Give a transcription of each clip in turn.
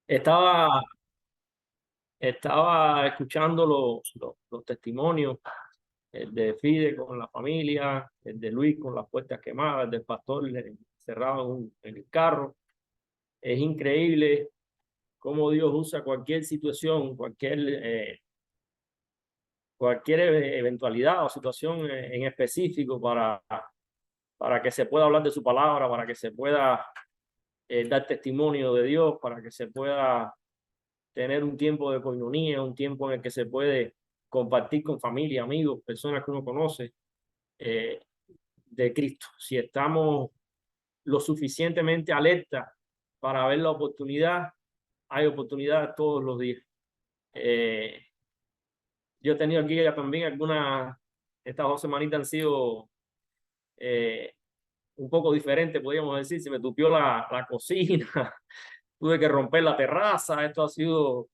Estaba, estaba escuchando los testimonios, el de Fide con la familia, el de Luis con las puertas quemadas, el del pastor cerrado en el carro. Es increíble cómo Dios usa cualquier situación, cualquier eventualidad o situación en específico para que se pueda hablar de su palabra, para que se pueda dar testimonio de Dios, para que se pueda tener un tiempo de coinonía, un tiempo en el que se puede compartir con familia, amigos, personas que uno conoce eh, de Cristo. Si estamos lo suficientemente alerta para ver la oportunidad, hay oportunidad todos los días. Eh, yo he tenido aquí ya también estas 2 semanitas han sido eh, un poco diferentes, podríamos decir. Se me tupió la cocina, tuve que romper la terraza. Esto ha sido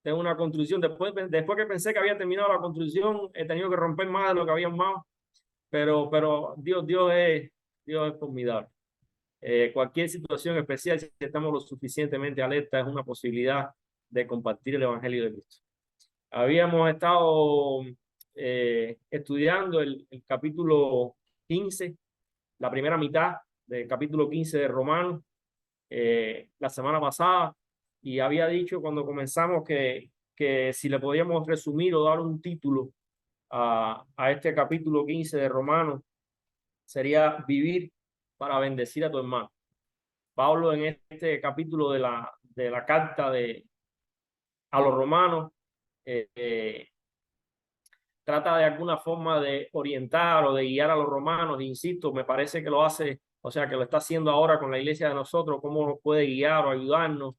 de una construcción. Después que pensé que había terminado la construcción, he tenido que romper más de lo que había más. Pero Dios es formidable. Cualquier situación especial, si estamos lo suficientemente alerta, es una posibilidad de compartir el Evangelio de Cristo. Habíamos estado estudiando el capítulo 15, la primera mitad del capítulo 15 de Romanos, la semana pasada, y había dicho cuando comenzamos que si le podíamos resumir o dar un título a este capítulo 15 de Romanos, sería vivir para bendecir a tu hermano. Pablo en este capítulo de la carta a los romanos eh, eh, trata de alguna forma de orientar o de guiar a los romanos. Insisto, me parece que lo hace, o sea, que lo está haciendo ahora con la iglesia de nosotros, cómo nos puede guiar o ayudarnos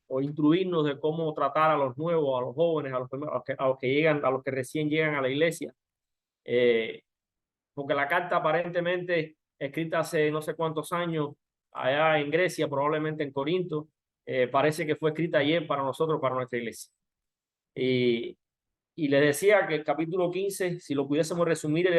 o instruirnos de cómo tratar a los nuevos, a los jóvenes, a los que llegan, a los que recién llegan a la iglesia. Eh, Porque la carta aparentemente escrita hace no sé cuántos años allá en Grecia, probablemente en Corinto, parece que fue escrita ayer para nosotros, para nuestra iglesia. Y, y les decía que el capítulo 15, si lo pudiésemos resumir,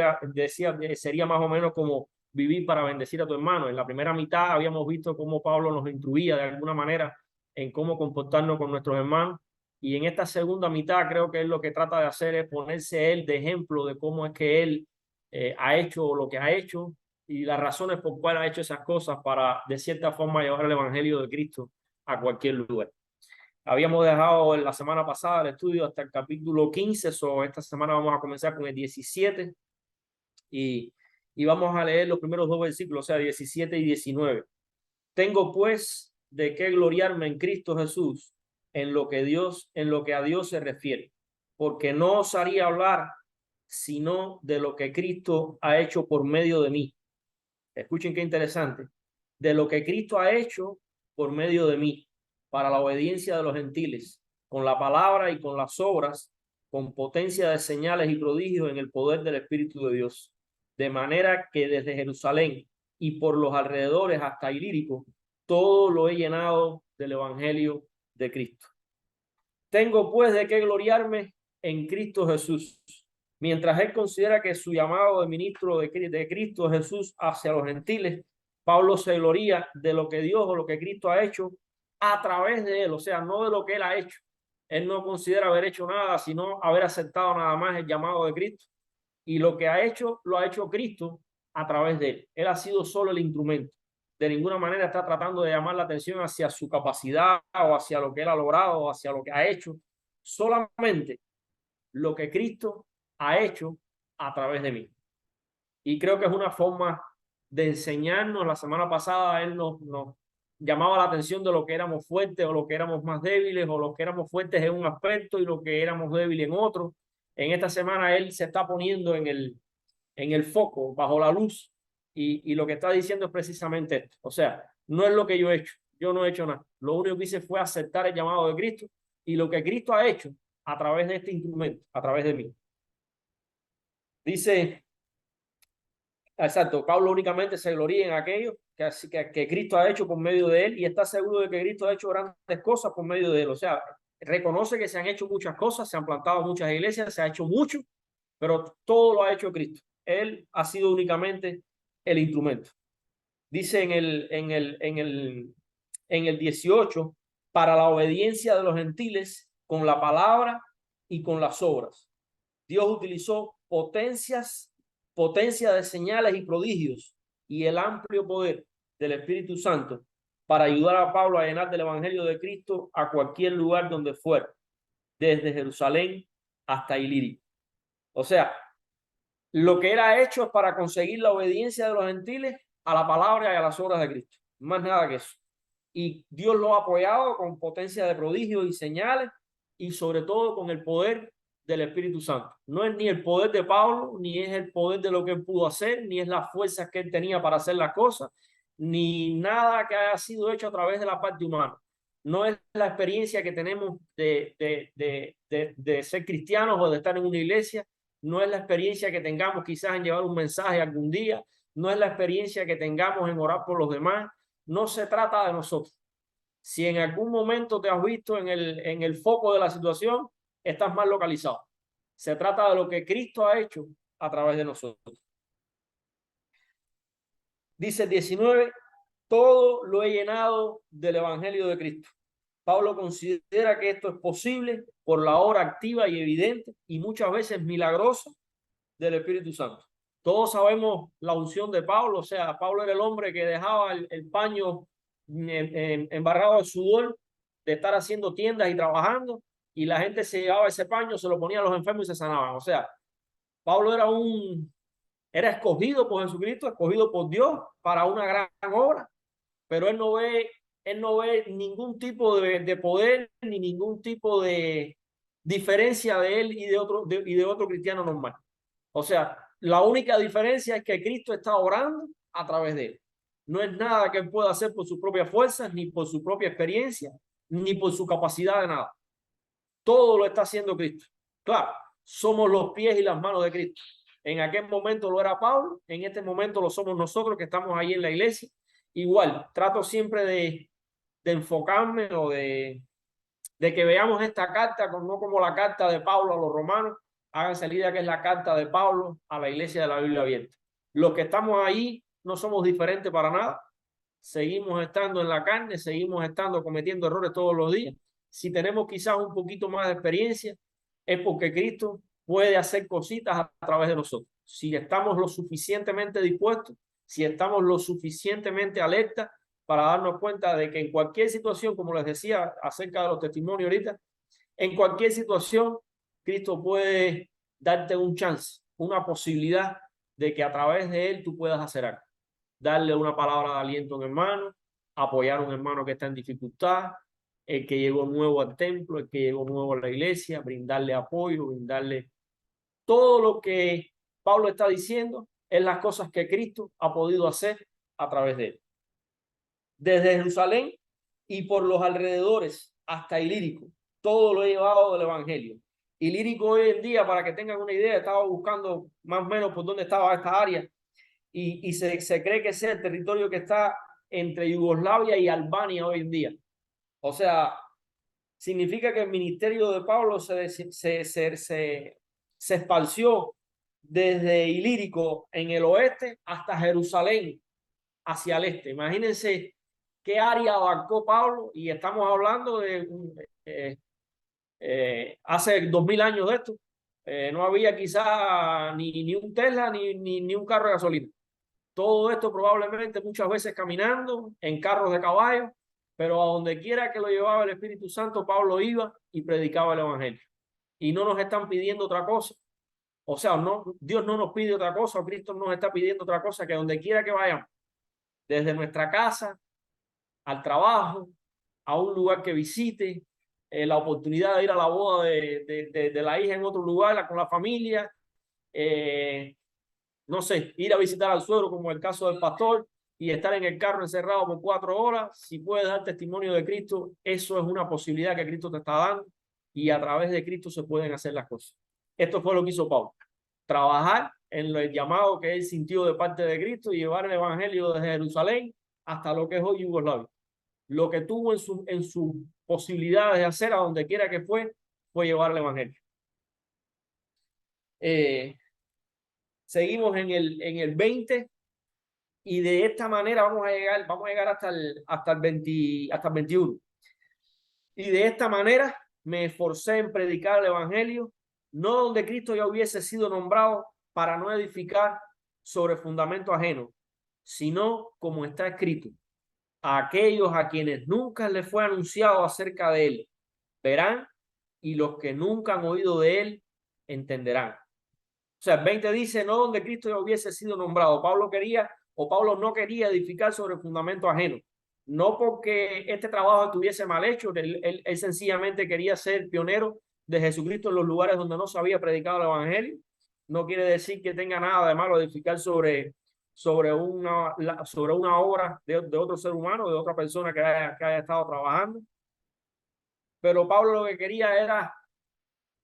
sería más o menos como vivir para bendecir a tu hermano. En la primera mitad habíamos visto cómo Pablo nos instruía de alguna manera en cómo comportarnos con nuestros hermanos. Y en esta segunda mitad creo que él lo que trata de hacer es ponerse él de ejemplo de cómo es que él ha hecho lo que ha hecho y las razones por cuales ha hecho esas cosas para de cierta forma llevar el Evangelio de Cristo a cualquier lugar. Habíamos dejado en la semana pasada el estudio hasta el capítulo 15, esta semana vamos a comenzar con el 17 y, y vamos a leer los primeros 2 versículos, o sea, 17 y 19. Tengo pues de qué gloriarme en Cristo Jesús en lo que a Dios se refiere, porque no os haría hablar sino de lo que Cristo ha hecho por medio de mí. Escuchen qué interesante. De lo que Cristo ha hecho por medio de mí, para la obediencia de los gentiles, con la palabra y con las obras, con potencia de señales y prodigios en el poder del Espíritu de Dios. De manera que desde Jerusalén y por los alrededores hasta Ilírico, todo lo he llenado del Evangelio de Cristo. Tengo pues de qué gloriarme en Cristo Jesús, mientras él considera que su llamado de ministro de Cristo Jesús hacia los gentiles, Pablo se gloria de lo que Dios o lo que Cristo ha hecho a través de él, o sea, no de lo que él ha hecho. Él no considera haber hecho nada, sino haber aceptado nada más el llamado de Cristo. Y lo que ha hecho, lo ha hecho Cristo a través de él. Él ha sido solo el instrumento. De ninguna manera está tratando de llamar la atención hacia su capacidad o hacia lo que él ha logrado o hacia lo que ha hecho. Solamente lo que Cristo ha hecho a través de mí. Y creo que es una forma de enseñarnos. La semana pasada él nos llamaba la atención de lo que éramos fuertes o lo que éramos más débiles o lo que éramos fuertes en un aspecto y lo que éramos débiles en otro. En esta semana él se está poniendo en el foco, bajo la luz, y lo que está diciendo es precisamente esto. O sea, no es lo que yo he hecho, yo no he hecho nada. Lo único que hice fue aceptar el llamado de Cristo y lo que Cristo ha hecho a través de este instrumento, a través de mí. Dice, exacto, Pablo únicamente se gloría en aquello que Cristo ha hecho por medio de él y está seguro de que Cristo ha hecho grandes cosas por medio de él. O sea, reconoce que se han hecho muchas cosas, se han plantado muchas iglesias, se ha hecho mucho, pero todo lo ha hecho Cristo. Él ha sido únicamente el instrumento. Dice en el 18, para la obediencia de los gentiles con la palabra y con las obras. Dios utilizó potencia de señales y prodigios y el amplio poder del Espíritu Santo para ayudar a Pablo a llenar del Evangelio de Cristo a cualquier lugar donde fuera, desde Jerusalén hasta Ilírico. O sea, lo que era hecho es para conseguir la obediencia de los gentiles a la palabra y a las obras de Cristo. Más nada que eso. Y Dios lo ha apoyado con potencia de prodigios y señales y sobre todo con el poder del Espíritu Santo. No es ni el poder de Pablo, ni es el poder de lo que él pudo hacer, ni es las fuerzas que él tenía para hacer las cosas, ni nada que haya sido hecho a través de la parte humana. No es la experiencia que tenemos de ser cristianos o de estar en una iglesia, no es la experiencia que tengamos quizás en llevar un mensaje algún día, no es la experiencia que tengamos en orar por los demás, no se trata de nosotros. Si en algún momento te has visto en el foco de la situación, estás mal localizado. Se trata de lo que Cristo ha hecho a través de nosotros. Dice 19, todo lo he llenado del Evangelio de Cristo. Pablo considera que esto es posible por la obra activa y evidente y muchas veces milagrosa del Espíritu Santo. Todos sabemos la unción de Pablo, o sea, Pablo era el hombre que dejaba el paño embarrado de sudor de estar haciendo tiendas y trabajando, y la gente se llevaba ese paño, se lo ponía a los enfermos y se sanaban. O sea, Pablo era escogido por Jesucristo, escogido por Dios para una gran obra, pero él no ve ningún tipo de poder ni ningún tipo de diferencia de él y de otro cristiano normal. O sea, la única diferencia es que Cristo está orando a través de él. No es nada que él pueda hacer por sus propias fuerzas, ni por su propia experiencia, ni por su capacidad de nada. Todo lo está haciendo Cristo. Claro, somos los pies y las manos de Cristo. En aquel momento lo era Pablo, en este momento lo somos nosotros que estamos ahí en la iglesia. Igual, trato siempre de enfocarme o de que veamos esta carta no como la carta de Pablo a los romanos, háganse la idea que es la carta de Pablo a la iglesia de la Biblia abierta. Los que estamos ahí no somos diferentes para nada, seguimos estando en la carne, seguimos estando cometiendo errores todos los días. Si tenemos quizás un poquito más de experiencia, es porque Cristo puede hacer cositas a través de nosotros. Si estamos lo suficientemente dispuestos, si estamos lo suficientemente alerta para darnos cuenta de que en cualquier situación, como les decía acerca de los testimonios ahorita, en cualquier situación, Cristo puede darte un chance, una posibilidad de que a través de él tú puedas hacer algo. Darle una palabra de aliento a un hermano, apoyar a un hermano que está en dificultad, el que llegó nuevo al templo, el que llegó nuevo a la iglesia, brindarle apoyo, brindarle todo lo que Pablo está diciendo, es las cosas que Cristo ha podido hacer a través de él. Desde Jerusalén y por los alrededores hasta Ilírico, todo lo he llevado del Evangelio. Ilírico hoy en día, para que tengan una idea, estaba buscando más o menos por dónde estaba esta área y se cree que es el territorio que está entre Yugoslavia y Albania hoy en día. O sea, significa que el ministerio de Pablo se esparció desde Ilírico en el oeste hasta Jerusalén hacia el este. Imagínense qué área abarcó Pablo, y estamos hablando de hace 2000 años de esto. No había quizá ni un Tesla ni un carro de gasolina. Todo esto probablemente muchas veces caminando en carros de caballo, pero a donde quiera que lo llevaba el Espíritu Santo, Pablo iba y predicaba el Evangelio. Y no nos están pidiendo otra cosa. O sea, no, Dios no nos pide otra cosa, o Cristo nos está pidiendo otra cosa, que donde quiera que vayamos, desde nuestra casa al trabajo, a un lugar que visite, la oportunidad de ir a la boda de la hija en otro lugar con la familia, no sé, ir a visitar al suegro como el caso del pastor y estar en el carro encerrado por 4 horas. Si puedes dar testimonio de Cristo, eso es una posibilidad que Cristo te está dando, y a través de Cristo se pueden hacer las cosas. Esto fue lo que hizo Pablo, trabajar en el llamado que él sintió de parte de Cristo y llevar el evangelio desde Jerusalén hasta lo que es hoy Yugoslavia. Lo que tuvo en sus posibilidades de hacer a donde quiera que fue llevar el evangelio. Seguimos en el 20, y de esta manera vamos a llegar hasta el 21. Y de esta manera me esforcé en predicar el evangelio, no donde Cristo ya hubiese sido nombrado, para no edificar sobre fundamento ajeno, sino como está escrito: a aquellos a quienes nunca les fue anunciado acerca de él verán, y los que nunca han oído de él entenderán. O sea, el 20 dice, no donde Cristo ya hubiese sido nombrado. Pablo no quería edificar sobre fundamento ajeno. No porque este trabajo estuviese mal hecho, él sencillamente quería ser pionero de Jesucristo en los lugares donde no se había predicado el evangelio. No quiere decir que tenga nada de malo edificar sobre una obra de otro ser humano, de otra persona que haya estado trabajando. Pero Pablo lo que quería era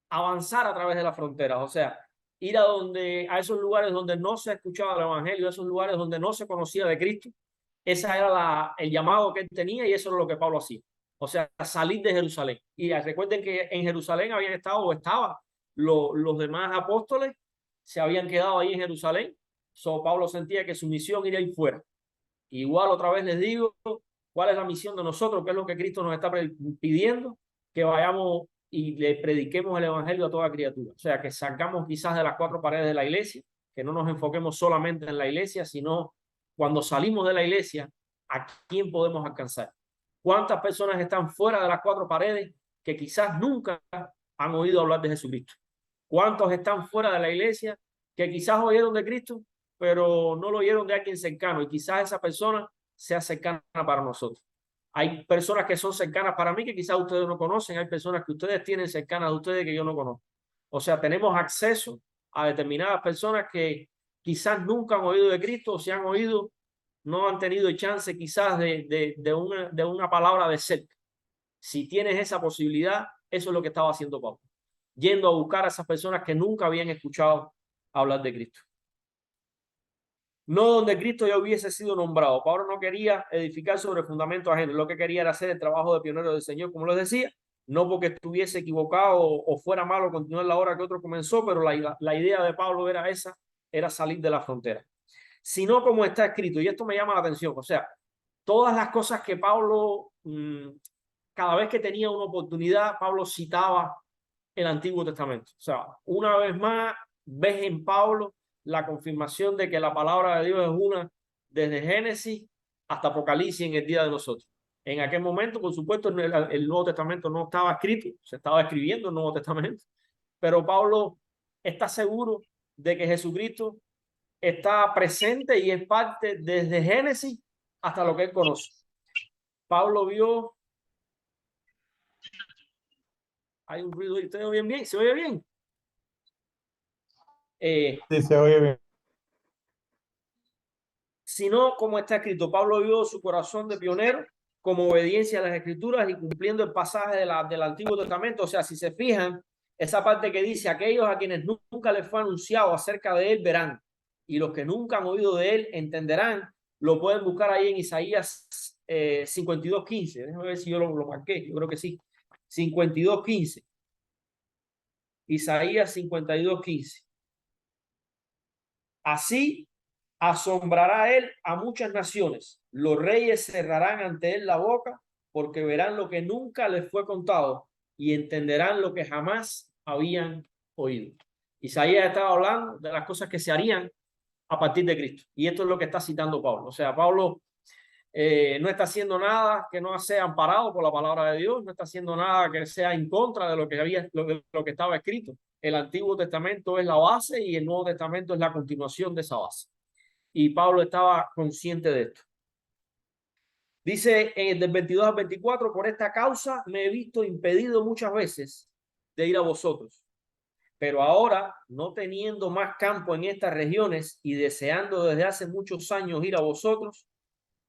avanzar a través de las fronteras, o sea, ir a esos lugares donde no se escuchaba el evangelio, esos lugares donde no se conocía de Cristo. Ese era el llamado que él tenía, y eso es lo que Pablo hacía. O sea, salir de Jerusalén. Y recuerden que en Jerusalén habían estado o estaban los demás apóstoles, se habían quedado ahí en Jerusalén. Pablo sentía que su misión era ir fuera. Igual otra vez les digo, ¿cuál es la misión de nosotros? ¿Qué es lo que Cristo nos está pidiendo? Que vayamos y le prediquemos el evangelio a toda criatura. O sea, que salgamos quizás de las cuatro paredes de la iglesia, que no nos enfoquemos solamente en la iglesia, sino cuando salimos de la iglesia, ¿a quién podemos alcanzar? ¿Cuántas personas están fuera de las cuatro paredes que quizás nunca han oído hablar de Jesucristo? ¿Cuántos están fuera de la iglesia que quizás oyeron de Cristo, pero no lo oyeron de alguien cercano, y quizás esa persona sea cercana para nosotros? Hay personas que son cercanas para mí que quizás ustedes no conocen, hay personas que ustedes tienen cercanas de ustedes que yo no conozco. O sea, tenemos acceso a determinadas personas que quizás nunca han oído de Cristo, o si han oído, no han tenido chance quizás de una palabra de cerca. Si tienes esa posibilidad, eso es lo que estaba haciendo Pablo, yendo a buscar a esas personas que nunca habían escuchado hablar de Cristo. No donde Cristo ya hubiese sido nombrado. Pablo no quería edificar sobre fundamentos ajenos. Lo que quería era hacer el trabajo de pionero del Señor, como les decía, no porque estuviese equivocado o fuera malo continuar la obra que otro comenzó, pero la idea de Pablo era esa, era salir de la frontera. Sino como está escrito, y esto me llama la atención, o sea, todas las cosas que Pablo, cada vez que tenía una oportunidad, Pablo citaba el Antiguo Testamento. O sea, una vez más, ves en Pablo la confirmación de que la palabra de Dios es una desde Génesis hasta Apocalipsis en el día de nosotros. En aquel momento, por supuesto, el Nuevo Testamento no estaba escrito, se estaba escribiendo el Nuevo Testamento, pero Pablo está seguro de que Jesucristo está presente y es parte desde Génesis hasta lo que él conoce. Pablo vio... Hay un ruido, ¿ustedes oyen bien? ¿Se oye bien? Sí, se oye bien. Sino como está escrito, Pablo vio su corazón de pionero como obediencia a las escrituras y cumpliendo el pasaje del Antiguo Testamento. O sea, si se fijan, esa parte que dice, aquellos a quienes nunca les fue anunciado acerca de él verán, y los que nunca han oído de él entenderán. Lo pueden buscar ahí en Isaías 52:15. Déjame ver si yo lo marqué, yo creo que sí. 52:15. Isaías 52:15. Así asombrará él a muchas naciones. Los reyes cerrarán ante él la boca, porque verán lo que nunca les fue contado y entenderán lo que jamás habían oído. Isaías estaba hablando de las cosas que se harían a partir de Cristo. Y esto es lo que está citando Pablo. O sea, Pablo no está haciendo nada que no sea amparado por la palabra de Dios, no está haciendo nada que sea en contra de lo que estaba escrito. El Antiguo Testamento es la base y el Nuevo Testamento es la continuación de esa base. Y Pablo estaba consciente de esto. Dice del 22 al 24, por esta causa me he visto impedido muchas veces de ir a vosotros, pero ahora, no teniendo más campo en estas regiones y deseando desde hace muchos años ir a vosotros,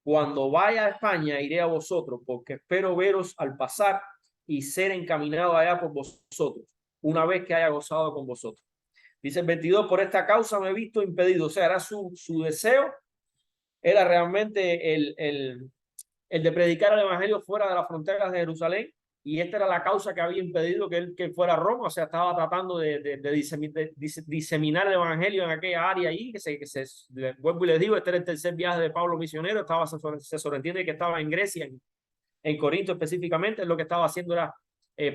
cuando vaya a España iré a vosotros, porque espero veros al pasar y ser encaminado allá por vosotros, una vez que haya gozado con vosotros. Dice el 22, por esta causa me he visto impedido. O sea, era su deseo, era realmente el de predicar el evangelio fuera de las fronteras de Jerusalén, y esta era la causa que había impedido que él que fuera a Roma. O sea, estaba tratando de diseminar el evangelio en aquella área ahí, vuelvo y les digo, este era el tercer viaje de Pablo misionero, se sobreentiende que estaba en Grecia en Corinto específicamente. Él lo que estaba haciendo era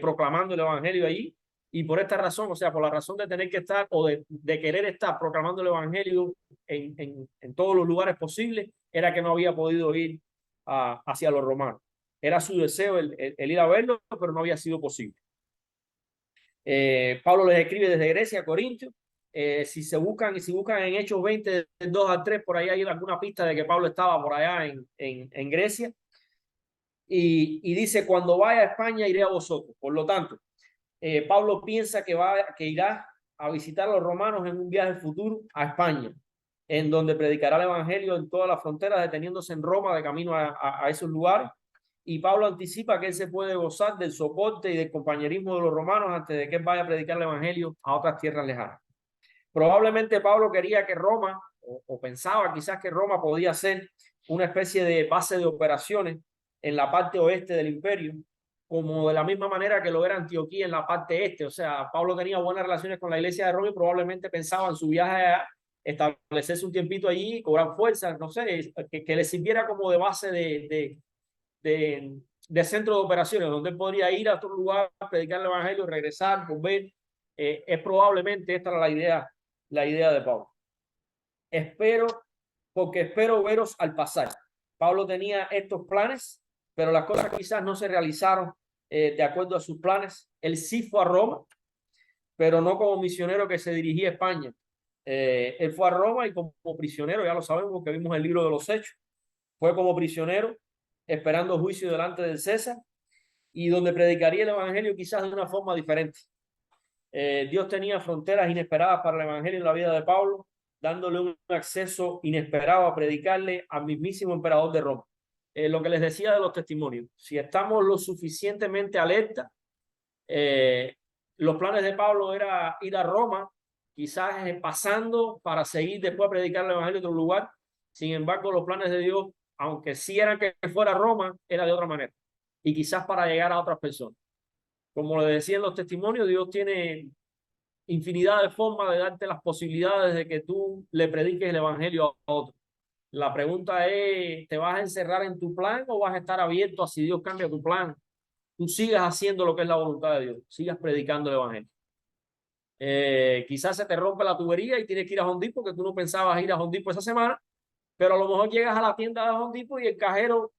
proclamando el evangelio allí. Y por esta razón, o sea, por la razón de tener que estar o de querer estar proclamando el evangelio en todos los lugares posibles, era que no había podido ir hacia los romanos. Era su deseo el ir a verlo, pero no había sido posible. Pablo les escribe desde Grecia a Corintios. Si buscan en Hechos 20, 2 al 3, por ahí hay alguna pista de que Pablo estaba por allá en Grecia. Y dice, cuando vaya a España iré a vosotros. Por lo tanto, Pablo piensa que irá a visitar a los romanos en un viaje futuro a España, en donde predicará el evangelio en todas las fronteras, deteniéndose en Roma de camino a esos lugares. Y Pablo anticipa que él se puede gozar del soporte y del compañerismo de los romanos antes de que él vaya a predicar el evangelio a otras tierras lejanas. Probablemente Pablo quería que Roma, o pensaba quizás que Roma podía ser una especie de base de operaciones en la parte oeste del imperio, como de la misma manera que lo era Antioquía en la parte este. O sea, Pablo tenía buenas relaciones con la iglesia de Roma y probablemente pensaba en su viaje a establecerse un tiempito allí, cobrar fuerzas, no sé, que le sirviera como de base de centro de operaciones, donde él podría ir a otro lugar, predicar el evangelio, regresar, volver. Es probablemente esta era la idea de Pablo. Porque espero veros al pasar. Pablo tenía estos planes, pero las cosas quizás no se realizaron de acuerdo a sus planes. Él sí fue a Roma, pero no como misionero que se dirigía a España. Él fue a Roma y como prisionero, ya lo sabemos porque vimos el libro de los Hechos, fue como prisionero esperando juicio delante del César y donde predicaría el evangelio quizás de una forma diferente. Dios tenía fronteras inesperadas para el evangelio en la vida de Pablo, dándole un acceso inesperado a predicarle al mismísimo emperador de Roma. Lo que les decía de los testimonios, si estamos lo suficientemente alerta, los planes de Pablo era ir a Roma, quizás pasando para seguir después a predicar el evangelio en otro lugar. Sin embargo, los planes de Dios, aunque sí eran que fuera a Roma, era de otra manera y quizás para llegar a otras personas. Como le decía en los testimonios, Dios tiene infinidad de formas de darte las posibilidades de que tú le prediques el evangelio a otro. La pregunta es, ¿te vas a encerrar en tu plan o vas a estar abierto a si Dios cambia tu plan? Tú sigas haciendo lo que es la voluntad de Dios, sigas predicando el evangelio. Quizás se te rompe la tubería y tienes que ir a Home Depot porque tú no pensabas ir a Home Depot esa semana, pero a lo mejor llegas a la tienda de Home Depot y el cajero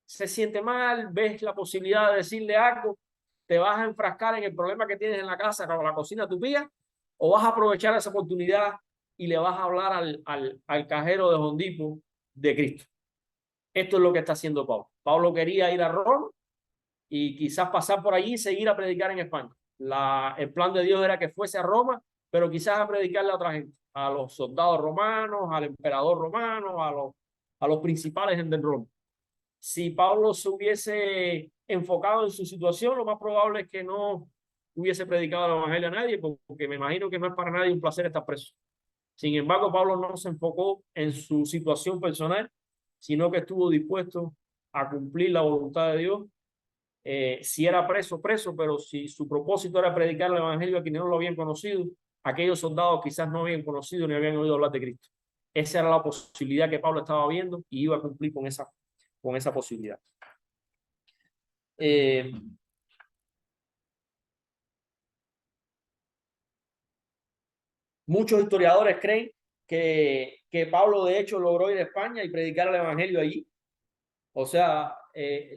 se siente mal, ves la posibilidad de decirle algo, te vas a enfrascar en el problema que tienes en la casa con la cocina tupía, o vas a aprovechar esa oportunidad y le vas a hablar al cajero de Home Depot de Cristo. Esto es lo que está haciendo Pablo. Pablo quería ir a Roma y quizás pasar por allí y seguir a predicar en España. El plan de Dios era que fuese a Roma, pero quizás a predicarle a otra gente, a los soldados romanos, al emperador romano, a los principales en Roma. Si Pablo se hubiese enfocado en su situación, lo más probable es que no hubiese predicado el evangelio a nadie, porque me imagino que no es para nadie un placer estar preso. Sin embargo, Pablo no se enfocó en su situación personal, sino que estuvo dispuesto a cumplir la voluntad de Dios. Si era preso, pero si su propósito era predicar el evangelio a quienes no lo habían conocido, aquellos soldados quizás no habían conocido ni habían oído hablar de Cristo. Esa era la posibilidad que Pablo estaba viendo y iba a cumplir con esa posibilidad. Muchos historiadores creen que Pablo de hecho logró ir a España y predicar el evangelio allí. O sea,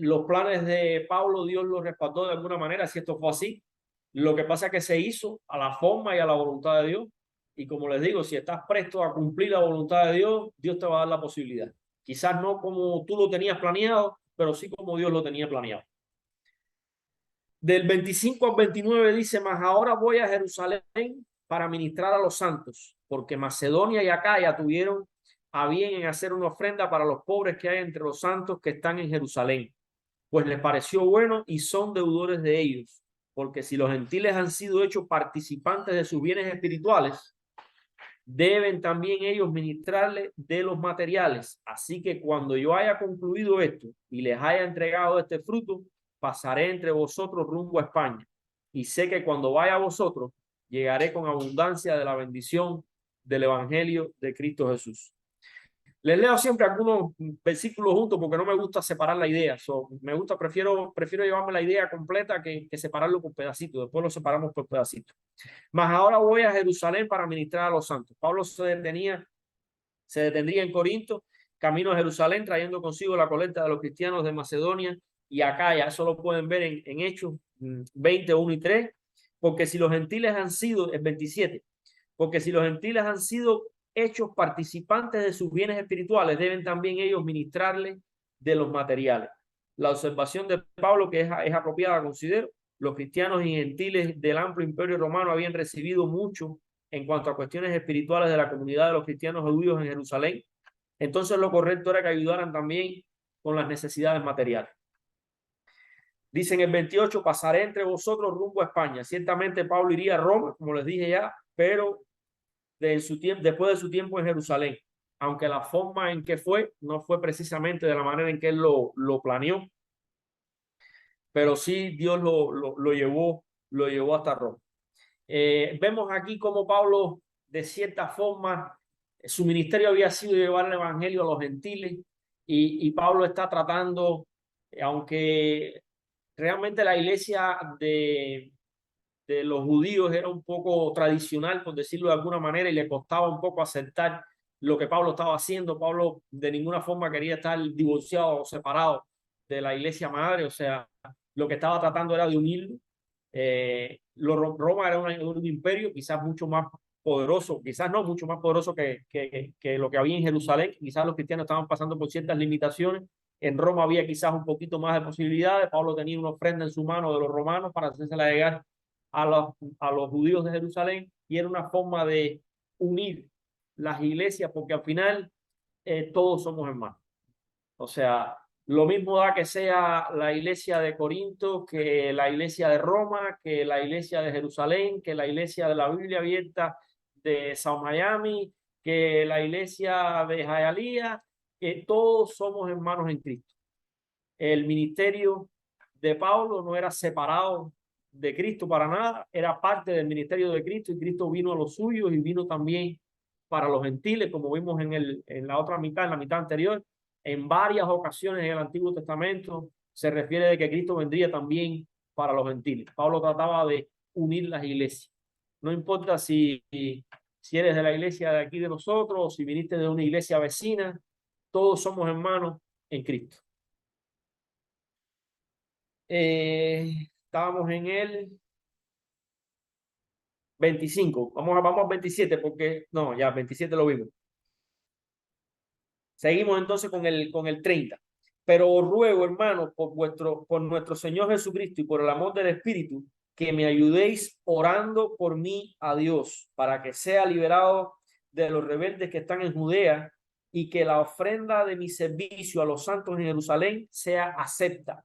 los planes de Pablo Dios los respaldó de alguna manera, si esto fue así. Lo que pasa es que se hizo a la forma y a la voluntad de Dios. Y como les digo, si estás presto a cumplir la voluntad de Dios, Dios te va a dar la posibilidad. Quizás no como tú lo tenías planeado, pero sí como Dios lo tenía planeado. Del 25 al 29 dice, mas ahora voy a Jerusalén para ministrar a los santos, porque Macedonia y Acaya tuvieron a bien en hacer una ofrenda para los pobres que hay entre los santos que están en Jerusalén, pues les pareció bueno y son deudores de ellos, porque si los gentiles han sido hechos participantes de sus bienes espirituales, deben también ellos ministrarles de los materiales. Así que cuando yo haya concluido esto y les haya entregado este fruto, pasaré entre vosotros rumbo a España. Y sé que cuando vaya a vosotros, llegaré con abundancia de la bendición del evangelio de Cristo Jesús. Les leo siempre algunos versículos juntos porque no me gusta separar la idea. Prefiero llevarme la idea completa que separarlo por pedacitos. Después lo separamos por pedacitos. Mas ahora voy a Jerusalén para ministrar a los santos. Pablo se detendría en Corinto, camino a Jerusalén, trayendo consigo la colecta de los cristianos de Macedonia y Acaya. Eso lo pueden ver en Hechos 20, 1 y 3. Porque si los gentiles han sido, el 27, porque si los gentiles han sido hechos participantes de sus bienes espirituales, deben también ellos ministrarles de los materiales. La observación de Pablo, que es apropiada, considero, los cristianos y gentiles del amplio imperio romano habían recibido mucho en cuanto a cuestiones espirituales de la comunidad de los cristianos judíos en Jerusalén. Entonces lo correcto era que ayudaran también con las necesidades materiales. Dicen el 28, pasaré entre vosotros rumbo a España. Ciertamente Pablo iría a Roma, como les dije ya, pero después de su tiempo en Jerusalén, aunque la forma en que fue no fue precisamente de la manera en que él lo planeó, pero sí Dios lo llevó hasta Roma. Vemos aquí cómo Pablo, de cierta forma, su ministerio había sido llevar el evangelio a los gentiles y Pablo está tratando, aunque realmente la iglesia de los judíos era un poco tradicional, por decirlo de alguna manera, y le costaba un poco aceptar lo que Pablo estaba haciendo. Pablo de ninguna forma quería estar divorciado o separado de la iglesia madre, o sea, lo que estaba tratando era de unirlo. Roma era un imperio quizás mucho más poderoso, quizás no mucho más poderoso que lo que había en Jerusalén. Quizás los cristianos estaban pasando por ciertas limitaciones. En Roma había quizás un poquito más de posibilidades. Pablo tenía una ofrenda en su mano de los romanos para hacérsela llegar a los judíos de Jerusalén, y era una forma de unir las iglesias, porque al final todos somos hermanos. O sea, lo mismo da que sea la iglesia de Corinto, que la iglesia de Roma, que la iglesia de Jerusalén, que la iglesia de la Biblia abierta de South Miami, que la iglesia de Hialeah, que todos somos hermanos en Cristo. El ministerio de Pablo no era separado de Cristo para nada, era parte del ministerio de Cristo, y Cristo vino a los suyos y vino también para los gentiles, como vimos en la otra mitad, en la mitad anterior. En varias ocasiones en el Antiguo Testamento se refiere de que Cristo vendría también para los gentiles. Pablo trataba de unir las iglesias. No importa si eres de la iglesia de aquí de nosotros o si viniste de una iglesia vecina, todos somos hermanos en Cristo. Estábamos en el 25. Vamos al 27 porque no, ya 27 lo vimos. Seguimos entonces con el 30. Pero os ruego, hermanos, por nuestro Señor Jesucristo y por el amor del Espíritu, que me ayudéis orando por mí a Dios, para que sea liberado de los rebeldes que están en Judea, y que la ofrenda de mi servicio a los santos en Jerusalén sea acepta,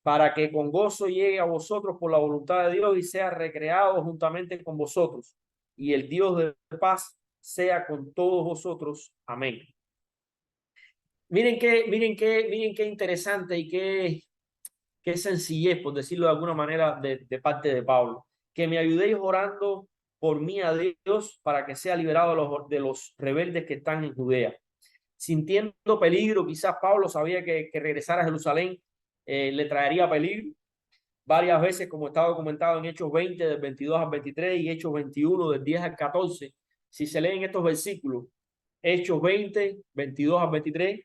para que con gozo llegue a vosotros por la voluntad de Dios y sea recreado juntamente con vosotros. Y el Dios de paz sea con todos vosotros. Amén. Miren qué interesante y qué sencillez, por decirlo de alguna manera, de parte de Pablo. Que me ayudéis orando por mí a Dios para que sea liberado de los rebeldes que están en Judea. Sintiendo peligro, quizás Pablo sabía que regresar a Jerusalén le traería peligro. Varias veces, como está documentado en Hechos 20, del 22 al 23, y Hechos 21, del 10 al 14. Si se leen estos versículos, Hechos 20, 22 al 23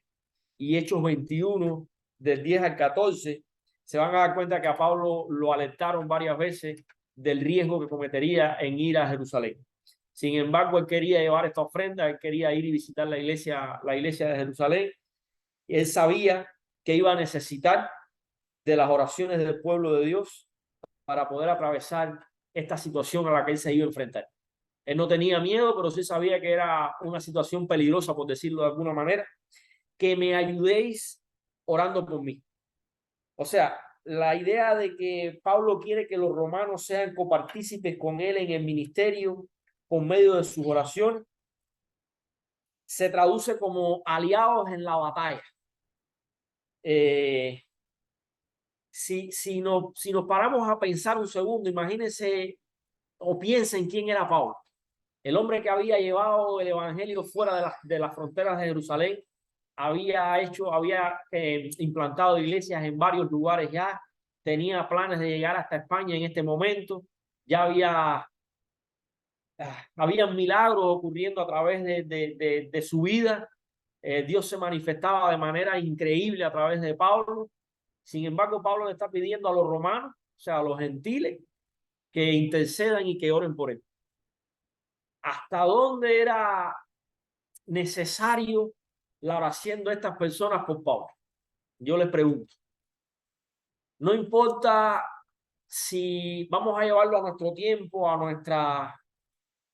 y Hechos 21, del 10 al 14, se van a dar cuenta que a Pablo lo alertaron varias veces del riesgo que cometería en ir a Jerusalén. Sin embargo, él quería llevar esta ofrenda, él quería ir y visitar la iglesia de Jerusalén. Él sabía que iba a necesitar de las oraciones del pueblo de Dios para poder atravesar esta situación a la que él se iba a enfrentar. Él no tenía miedo, pero sí sabía que era una situación peligrosa, por decirlo de alguna manera. Que me ayudéis orando por mí. O sea, la idea de que Pablo quiere que los romanos sean copartícipes con él en el ministerio por medio de sus oraciones se traduce como aliados en la batalla. Si nos paramos a pensar un segundo, imagínense o piensen quién era Pablo. El hombre que había llevado el evangelio fuera de las fronteras de Jerusalén, había implantado iglesias en varios lugares ya, tenía planes de llegar hasta España en este momento, ya había milagros ocurriendo a través de su vida. Dios se manifestaba de manera increíble a través de Pablo. Sin embargo, Pablo le está pidiendo a los romanos, o sea, a los gentiles, que intercedan y que oren por él. ¿Hasta dónde era necesario la oración de estas personas por Pablo? Yo les pregunto. No importa si vamos a llevarlo a nuestro tiempo,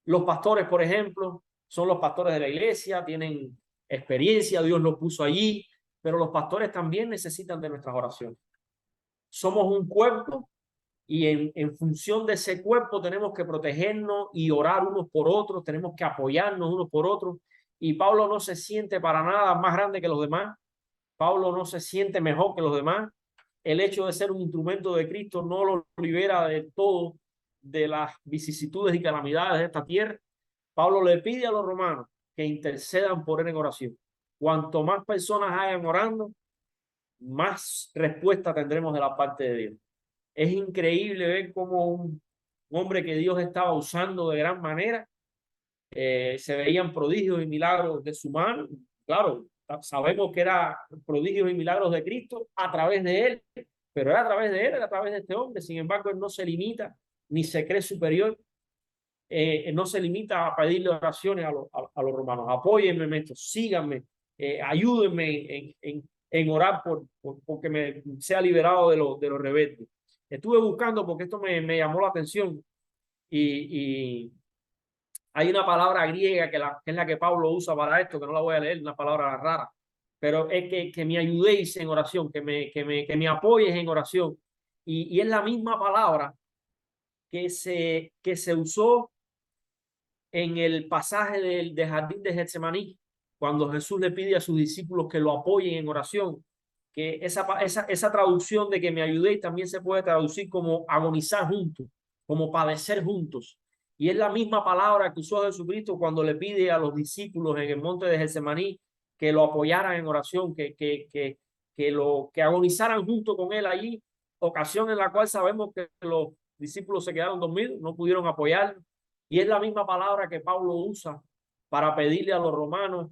los pastores, por ejemplo, son los pastores de la iglesia, tienen experiencia, Dios los puso allí, pero los pastores también necesitan de nuestras oraciones. Somos un cuerpo y en función de ese cuerpo tenemos que protegernos y orar unos por otros, tenemos que apoyarnos unos por otros. Y Pablo no se siente para nada más grande que los demás. Pablo no se siente mejor que los demás. El hecho de ser un instrumento de Cristo no lo libera de todo de las vicisitudes y calamidades de esta tierra. Pablo le pide a los romanos que intercedan por él en oración. Cuanto más personas hayan orando, más respuesta tendremos de la parte de Dios. Es increíble ver cómo un hombre que Dios estaba usando de gran manera, se veían prodigios y milagros de su mano. Claro, sabemos que eran prodigios y milagros de Cristo a través de él, pero era a través de él, era a través de este hombre. Sin embargo, él no se limita ni se cree superior. No se limita a pedirle oraciones a los romanos. Apóyenme en esto, síganme, ayúdenme en orar porque me sea liberado de los rebeldes. Estuve buscando porque esto me llamó la atención y hay una palabra griega que es la que Pablo usa para esto, que no la voy a leer, una palabra rara, pero es que me ayudéis en oración, que me apoyes en oración. Y es la misma palabra que se usó en el pasaje del jardín de Getsemaní, cuando Jesús le pide a sus discípulos que lo apoyen en oración, que esa traducción de que me ayudéis también se puede traducir como agonizar juntos, como padecer juntos. Y es la misma palabra que usó Jesucristo cuando le pide a los discípulos en el monte de Getsemaní que lo apoyaran en oración, que agonizaran junto con él allí, ocasión en la cual sabemos que los discípulos se quedaron dormidos, no pudieron apoyar. Y es la misma palabra que Pablo usa para pedirle a los romanos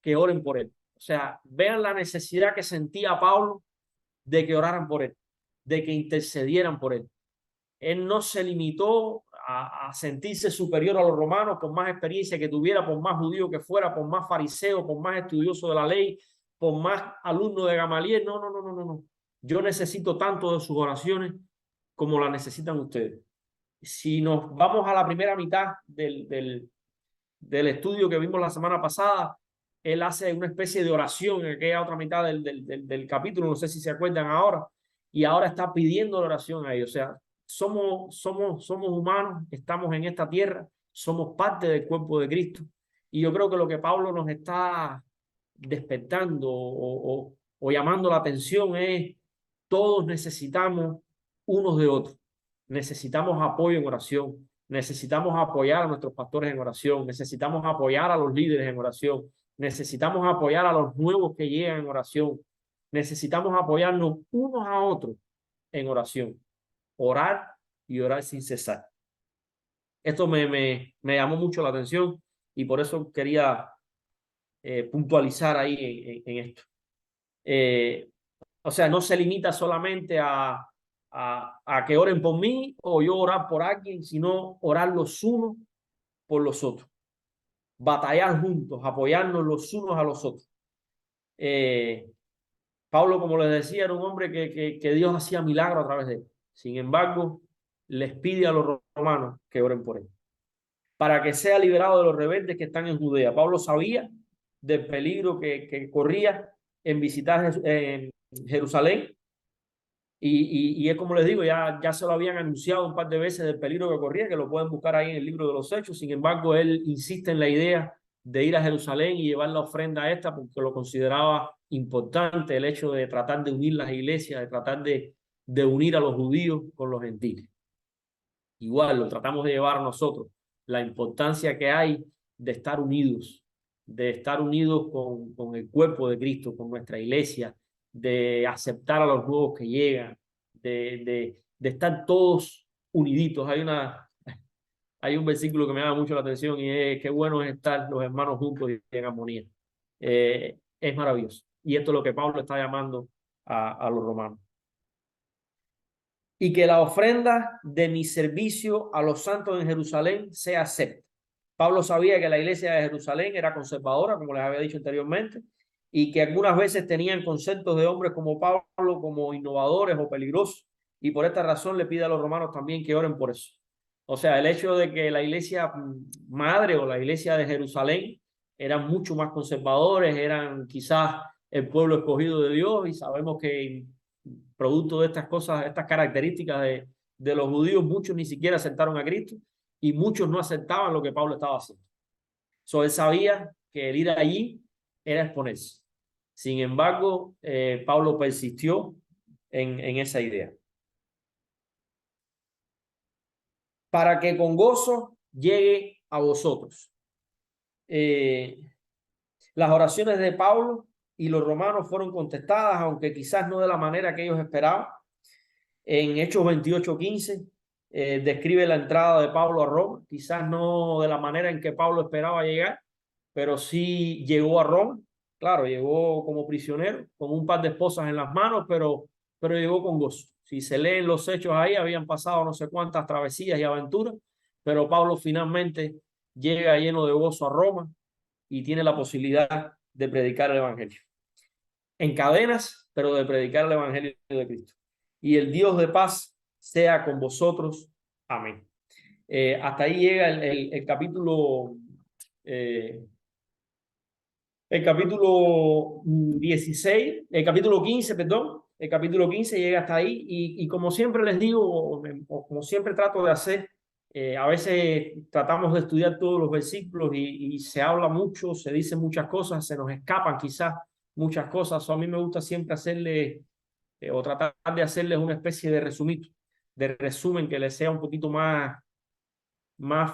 que oren por él. O sea, vean la necesidad que sentía Pablo de que oraran por él, de que intercedieran por él. Él no se limitó a sentirse superior a los romanos por más experiencia que tuviera, por más judío que fuera, por más fariseo, por más estudioso de la ley, por más alumno de Gamaliel. No. Yo necesito tanto de sus oraciones como la necesitan ustedes. Si nos vamos a la primera mitad del estudio que vimos la semana pasada, él hace una especie de oración en aquella otra mitad del capítulo, no sé si se acuerdan ahora, y ahora está pidiendo la oración a ellos. O sea, somos humanos, estamos en esta tierra, somos parte del cuerpo de Cristo, y yo creo que lo que Pablo nos está despertando o llamando la atención es: todos necesitamos unos de otros. Necesitamos apoyo en oración, necesitamos apoyar a nuestros pastores en oración, necesitamos apoyar a los líderes en oración, necesitamos apoyar a los nuevos que llegan en oración, necesitamos apoyarnos unos a otros en oración, orar y orar sin cesar. Esto me llamó mucho la atención y por eso quería puntualizar ahí en esto. O sea, no se limita solamente a que oren por mí o yo orar por alguien, sino orar los unos por los otros. Batallar juntos, apoyarnos los unos a los otros. Pablo, como les decía, era un hombre que Dios hacía milagros a través de él. Sin embargo, les pide a los romanos que oren por él, para que sea liberado de los rebeldes que están en Judea. Pablo sabía del peligro que corría en visitar Jerusalén. Y es como les digo, ya se lo habían anunciado un par de veces del peligro que corría, que lo pueden buscar ahí en el libro de los Hechos. Sin embargo, él insiste en la idea de ir a Jerusalén y llevar la ofrenda esta porque lo consideraba importante, el hecho de tratar de unir las iglesias, de tratar de unir a los judíos con los gentiles. Igual lo tratamos de llevar nosotros. la importancia que hay de estar unidos con el cuerpo de Cristo, con nuestra iglesia, de aceptar a los nuevos que llegan, de estar todos uniditos. Hay un versículo que me llama mucho la atención y es: qué bueno es estar los hermanos juntos y en armonía. Es maravilloso. Y esto es lo que Pablo está llamando a los romanos. Y que la ofrenda de mi servicio a los santos en Jerusalén sea acepta. Pablo sabía que la iglesia de Jerusalén era conservadora, como les había dicho anteriormente, y que algunas veces tenían conceptos de hombres como Pablo como innovadores o peligrosos, y por esta razón le pide a los romanos también que oren por eso. O sea, el hecho de que la iglesia madre o la iglesia de Jerusalén eran mucho más conservadores, eran quizás el pueblo escogido de Dios, y sabemos que producto de estas cosas, estas características de los judíos, muchos ni siquiera aceptaron a Cristo y muchos no aceptaban lo que Pablo estaba haciendo. Él sabía que el ir allí era exponerse. Sin embargo, Pablo persistió en esa idea. Para que con gozo llegue a vosotros. Las oraciones de Pablo y los romanos fueron contestadas, aunque quizás no de la manera que ellos esperaban. En Hechos 28:15 describe la entrada de Pablo a Roma, quizás no de la manera en que Pablo esperaba llegar, pero sí llegó a Roma. Claro, llegó como prisionero, con un par de esposas en las manos, pero llegó con gozo. Si se leen los hechos ahí, habían pasado no sé cuántas travesías y aventuras, pero Pablo finalmente llega lleno de gozo a Roma y tiene la posibilidad de predicar el evangelio. En cadenas, pero de predicar el evangelio de Cristo. Y el Dios de paz sea con vosotros. Amén. Hasta ahí llega el capítulo el capítulo 16, el capítulo 15, perdón. El capítulo 15 llega hasta ahí y como siempre les digo, o como siempre trato de hacer, a veces tratamos de estudiar todos los versículos y se habla mucho, se dicen muchas cosas, se nos escapan quizás muchas cosas. A mí me gusta siempre hacerle o tratar de hacerles una especie de resumen que les sea un poquito más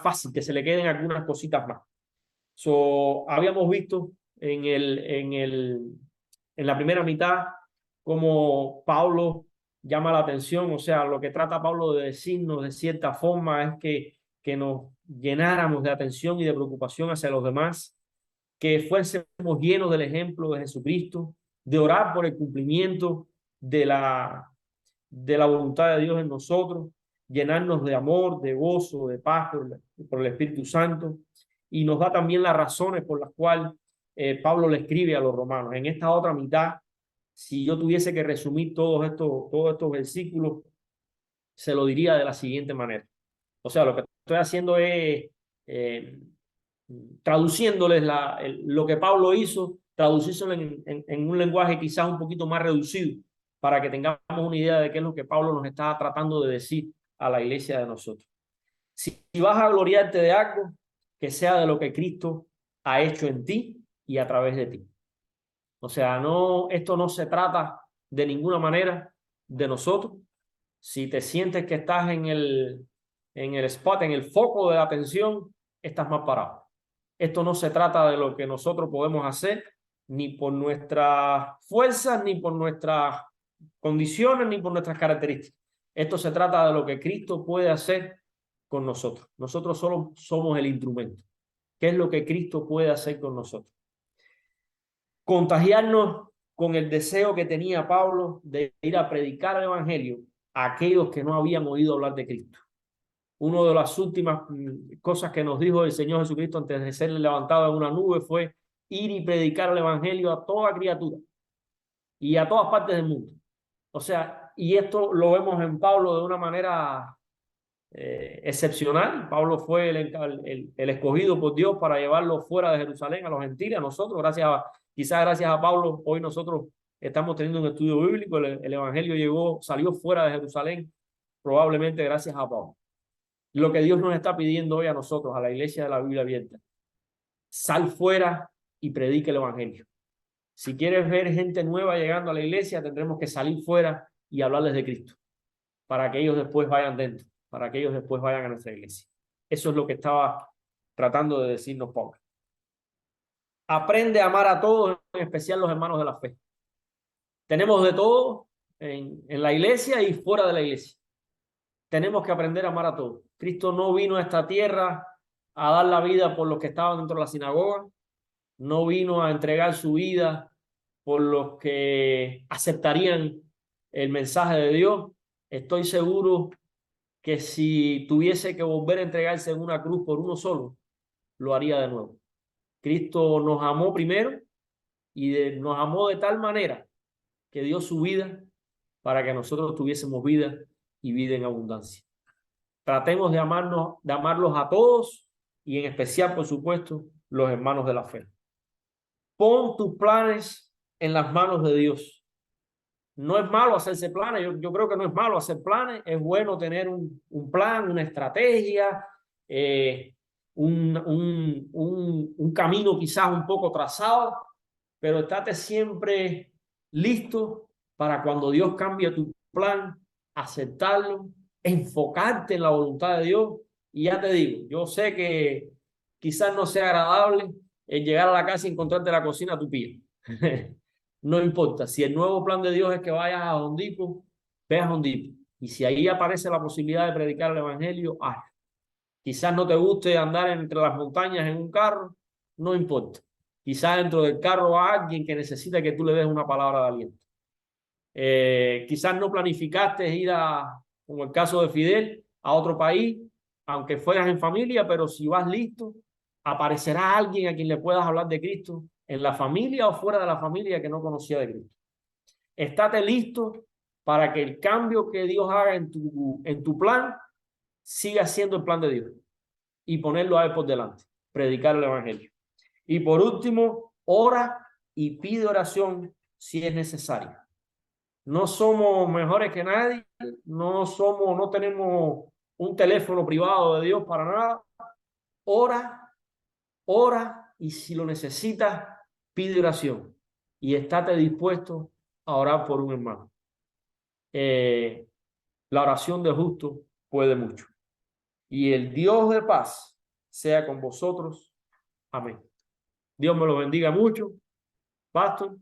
fácil, que se le queden algunas cositas más. Habíamos visto en la primera mitad cómo Pablo llama la atención, o sea, lo que trata Pablo de decirnos de cierta forma es que nos llenáramos de atención y de preocupación hacia los demás, que fuésemos llenos del ejemplo de Jesucristo, de orar por el cumplimiento de la voluntad de Dios en nosotros, llenarnos de amor, de gozo, de paz por el Espíritu Santo, y nos da también las razones por las cuales Pablo le escribe a los romanos. En esta otra mitad, si yo tuviese que resumir todos estos versículos, se lo diría de la siguiente manera. O sea, lo que estoy haciendo es traduciéndoles lo que Pablo hizo, traducírselo en un lenguaje quizás un poquito más reducido, para que tengamos una idea de qué es lo que Pablo nos está tratando de decir a la iglesia de nosotros. Si vas a gloriarte de algo, que sea de lo que Cristo ha hecho en ti y a través de ti. O sea, esto no se trata de ninguna manera de nosotros. Si te sientes que estás en el spot, en el foco de la atención, estás más parado. Esto no se trata de lo que nosotros podemos hacer, ni por nuestras fuerzas, ni por nuestras condiciones, ni por nuestras características. Esto se trata de lo que Cristo puede hacer con nosotros. Nosotros solo somos el instrumento. ¿Qué es lo que Cristo puede hacer con nosotros? Contagiarnos con el deseo que tenía Pablo de ir a predicar el evangelio a aquellos que no habían oído hablar de Cristo. Una de las últimas cosas que nos dijo el Señor Jesucristo antes de ser levantado en una nube fue ir y predicar el evangelio a toda criatura y a todas partes del mundo. O sea, y esto lo vemos en Pablo de una manera excepcional. Pablo fue el escogido por Dios para llevarlo fuera de Jerusalén a los gentiles, a nosotros. Quizás gracias a Pablo, hoy nosotros estamos teniendo un estudio bíblico. El evangelio salió fuera de Jerusalén, probablemente gracias a Pablo. Lo que Dios nos está pidiendo hoy a nosotros, a la iglesia de la Biblia abierta: sal fuera y predica el evangelio. Si quieres ver gente nueva llegando a la iglesia, tendremos que salir fuera y hablarles de Cristo, para que ellos después vayan dentro, para que ellos después vayan a nuestra iglesia. Eso es lo que estaba tratando de decirnos Pablo. Aprende a amar a todos, en especial los hermanos de la fe. Tenemos de todo en la iglesia y fuera de la iglesia. Tenemos que aprender a amar a todos. Cristo no vino a esta tierra a dar la vida por los que estaban dentro de la sinagoga. No vino a entregar su vida por los que aceptarían el mensaje de Dios. Estoy seguro que si tuviese que volver a entregarse en una cruz por uno solo, lo haría de nuevo. Cristo nos amó primero y nos amó de tal manera que dio su vida para que nosotros tuviésemos vida y vida en abundancia. Tratemos de amarlos a todos y en especial, por supuesto, los hermanos de la fe. Pon tus planes en las manos de Dios. No es malo hacerse planes, yo creo que no es malo hacer planes, es bueno tener un plan, una estrategia, un camino quizás un poco trazado, pero estate siempre listo para cuando Dios cambie tu plan, aceptarlo, enfocarte en la voluntad de Dios. Y ya te digo, yo sé que quizás no sea agradable el llegar a la casa y encontrarte la cocina tupida. No importa, si el nuevo plan de Dios es que vayas a Hondipo, ve a Hondipo. Y si ahí aparece la posibilidad de predicar el evangelio, hazlo. Quizás no te guste andar entre las montañas en un carro, no importa. Quizás dentro del carro va alguien que necesita que tú le des una palabra de aliento. Quizás no planificaste ir como el caso de Fidel, a otro país, aunque fueras en familia, pero si vas listo, aparecerá alguien a quien le puedas hablar de Cristo, en la familia o fuera de la familia que no conocía de Cristo. Estate listo para que el cambio que Dios haga en tu plan siga siendo el plan de Dios y ponerlo a él por delante, predicar el evangelio. Y por último, ora y pide oración si es necesario. No somos mejores que nadie, no tenemos un teléfono privado de Dios para nada. Ora y si lo necesitas, pide oración y estate dispuesto a orar por un hermano. La oración de justo puede mucho. Y el Dios de paz sea con vosotros. Amén. Dios me lo bendiga mucho, pastor.